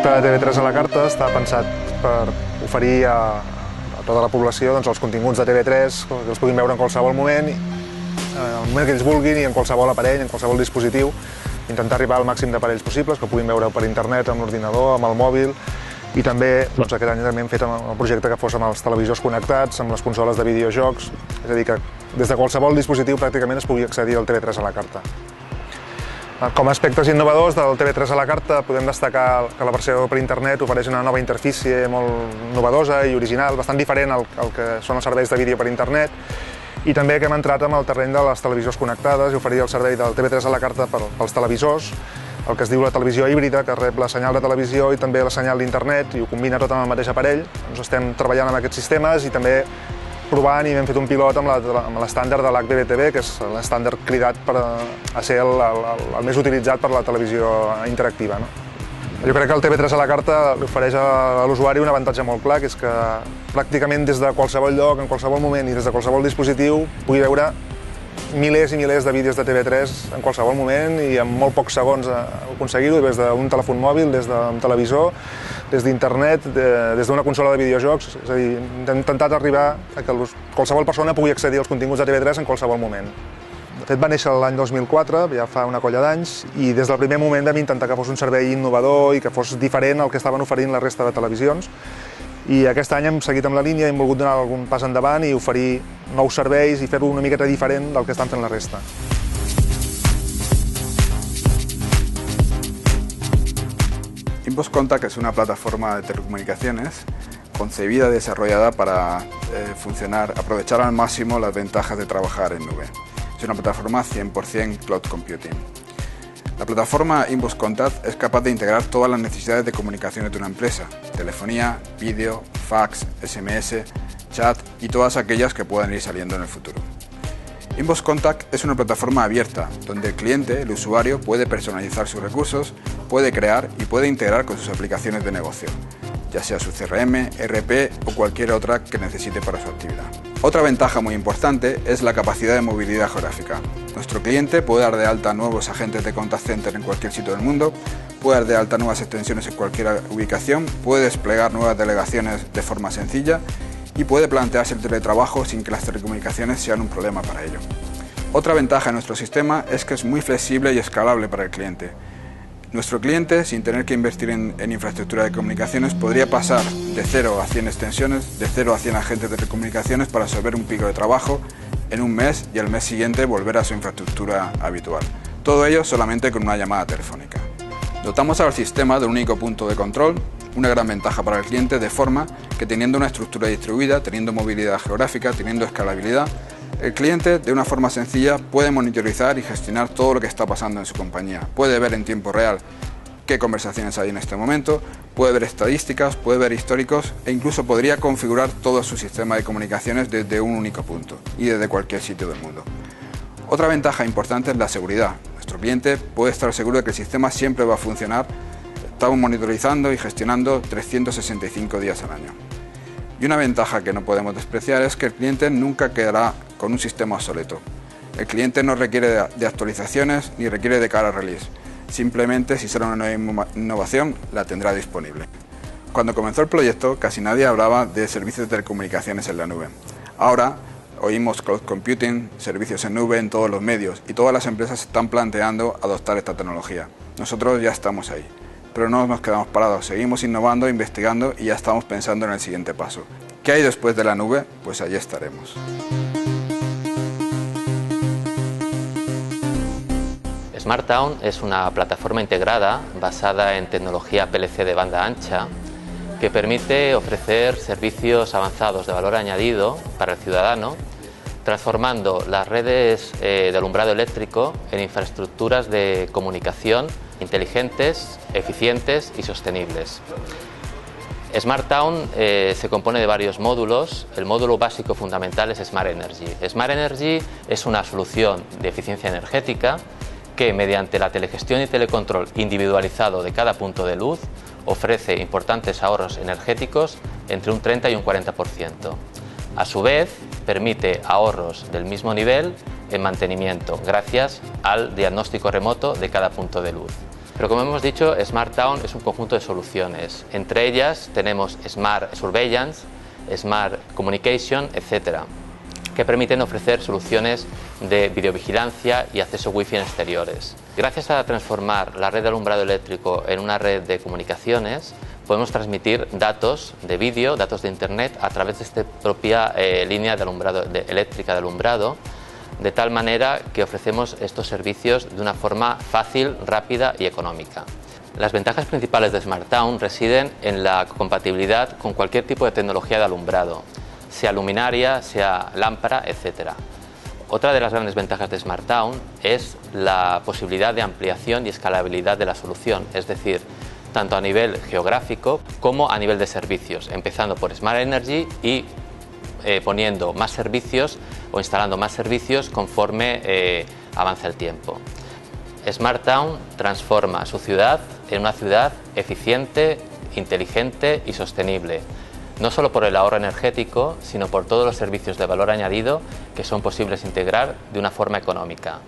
projecte de TV3 a la carta està pensat per oferir a tota la població els continguts de TV3 que els puguin veure en qualsevol moment, el moment que ells vulguin i en qualsevol aparell, en qualsevol dispositiu, intentar arribar al màxim d'aparells possibles, que puguin veure per internet, amb l'ordinador, amb el mòbil, i també aquest any també hem fet el projecte que fos amb els televisors connectats, amb les consoles de videojocs, és a dir, que des de qualsevol dispositiu pràcticament es pugui accedir al TV3 a la carta. Com a aspectes innovadors del TV3 a la carta podem destacar que la versió per internet ofereix una nova interfície molt innovadora i original, bastant diferent al que són els serveis de vídeo per internet, i també que hem entrat amb el terreny de les televisions connectades i oferir el servei del TV3 a la carta pels televisors, el que es diu la televisió híbrida, que rep la senyal de televisió i també la senyal d'internet i ho combina tot en el mateix aparell. Estem treballant amb aquests sistemes i també provant i hem fet un pilot amb l'estàndard de l'HDTV, que és l'estàndard cridat a ser el més utilitzat per la televisió interactiva. Jo crec que el TV3 a la carta li ofereix a l'usuari un avantatge molt clar, que és que pràcticament des de qualsevol lloc, en qualsevol moment i des de qualsevol dispositiu pugui veure milers i milers de vídeos de TV3 en qualsevol moment i en molt pocs segons aconseguir-ho, des d'un telèfon mòbil, des d'un televisor, des d'internet, des d'una consola de videojocs. És a dir, hem intentat arribar a que qualsevol persona pugui accedir als continguts de TV3 en qualsevol moment. De fet, va néixer l'any 2004, ja fa una colla d'anys, i des del primer moment vam intentar que fos un servei innovador i que fos diferent al que estaven oferint la resta de televisions. I aquest any hem seguit amb la línia, hem volgut donar algun pas endavant i oferir nous serveis i fer-ho una miqueta diferent del que estan fent la resta. Inbox Contact es una plataforma de telecomunicaciones concebida y desarrollada para aprovechar al máximo las ventajas de trabajar en nube. Es una plataforma 100% cloud computing. La plataforma Inbox Contact es capaz de integrar todas las necesidades de comunicaciones de una empresa: telefonía, vídeo, fax, SMS, chat y todas aquellas que puedan ir saliendo en el futuro. Inbox Contact es una plataforma abierta donde el cliente, el usuario, puede personalizar sus recursos, puede crear y puede integrar con sus aplicaciones de negocio, ya sea su CRM, ERP o cualquier otra que necesite para su actividad. Otra ventaja muy importante es la capacidad de movilidad geográfica. Nuestro cliente puede dar de alta nuevos agentes de contact center en cualquier sitio del mundo, puede dar de alta nuevas extensiones en cualquier ubicación, puede desplegar nuevas delegaciones de forma sencilla y puede plantearse el teletrabajo sin que las telecomunicaciones sean un problema para ello. Otra ventaja de nuestro sistema es que es muy flexible y escalable para el cliente. Nuestro cliente, sin tener que invertir en infraestructura de comunicaciones, podría pasar de 0 a 100 extensiones, de 0 a 100 agentes de telecomunicaciones para resolver un pico de trabajo en un mes y al mes siguiente volver a su infraestructura habitual. Todo ello solamente con una llamada telefónica. Dotamos al sistema de un único punto de control, una gran ventaja para el cliente, de forma que teniendo una estructura distribuida, teniendo movilidad geográfica, teniendo escalabilidad, el cliente de una forma sencilla puede monitorizar y gestionar todo lo que está pasando en su compañía. Puede ver en tiempo real qué conversaciones hay en este momento, puede ver estadísticas, puede ver históricos e incluso podría configurar todo su sistema de comunicaciones desde un único punto y desde cualquier sitio del mundo. Otra ventaja importante es la seguridad. Nuestro cliente puede estar seguro de que el sistema siempre va a funcionar. Estamos monitorizando y gestionando 365 días al año. Y una ventaja que no podemos despreciar es que el cliente nunca quedará con un sistema obsoleto. El cliente no requiere de actualizaciones ni requiere de cara release. Simplemente, si sale una nueva innovación, la tendrá disponible. Cuando comenzó el proyecto, casi nadie hablaba de servicios de telecomunicaciones en la nube. Ahora oímos cloud computing, servicios en nube en todos los medios y todas las empresas están planteando adoptar esta tecnología. Nosotros ya estamos ahí. Pero no nos quedamos parados, seguimos innovando, investigando y ya estamos pensando en el siguiente paso. ¿Qué hay después de la nube? Pues allí estaremos. SmartTown es una plataforma integrada basada en tecnología PLC de banda ancha que permite ofrecer servicios avanzados de valor añadido para el ciudadano, transformando las redes de alumbrado eléctrico en infraestructuras de comunicación inteligentes, eficientes y sostenibles. SmartTown se compone de varios módulos. El módulo básico fundamental es Smart Energy. Smart Energy es una solución de eficiencia energética que, mediante la telegestión y telecontrol individualizado de cada punto de luz, ofrece importantes ahorros energéticos entre un 30 y un 40%. A su vez, permite ahorros del mismo nivel en mantenimiento, gracias al diagnóstico remoto de cada punto de luz. Pero como hemos dicho, Smart Town es un conjunto de soluciones. Entre ellas tenemos Smart Surveillance, Smart Communication, etc., que permiten ofrecer soluciones de videovigilancia y acceso wifi en exteriores. Gracias a transformar la red de alumbrado eléctrico en una red de comunicaciones, podemos transmitir datos de vídeo, datos de internet a través de esta propia línea de alumbrado, eléctrica de alumbrado, de tal manera que ofrecemos estos servicios de una forma fácil, rápida y económica. Las ventajas principales de Smart Town residen en la compatibilidad con cualquier tipo de tecnología de alumbrado, sea luminaria, sea lámpara, etc. Otra de las grandes ventajas de Smart Town es la posibilidad de ampliación y escalabilidad de la solución, es decir, tanto a nivel geográfico como a nivel de servicios, empezando por Smart Energy y poniendo más servicios o instalando más servicios conforme avanza el tiempo. Smart Town transforma su ciudad en una ciudad eficiente, inteligente y sostenible, no solo por el ahorro energético, sino por todos los servicios de valor añadido que son posibles integrar de una forma económica.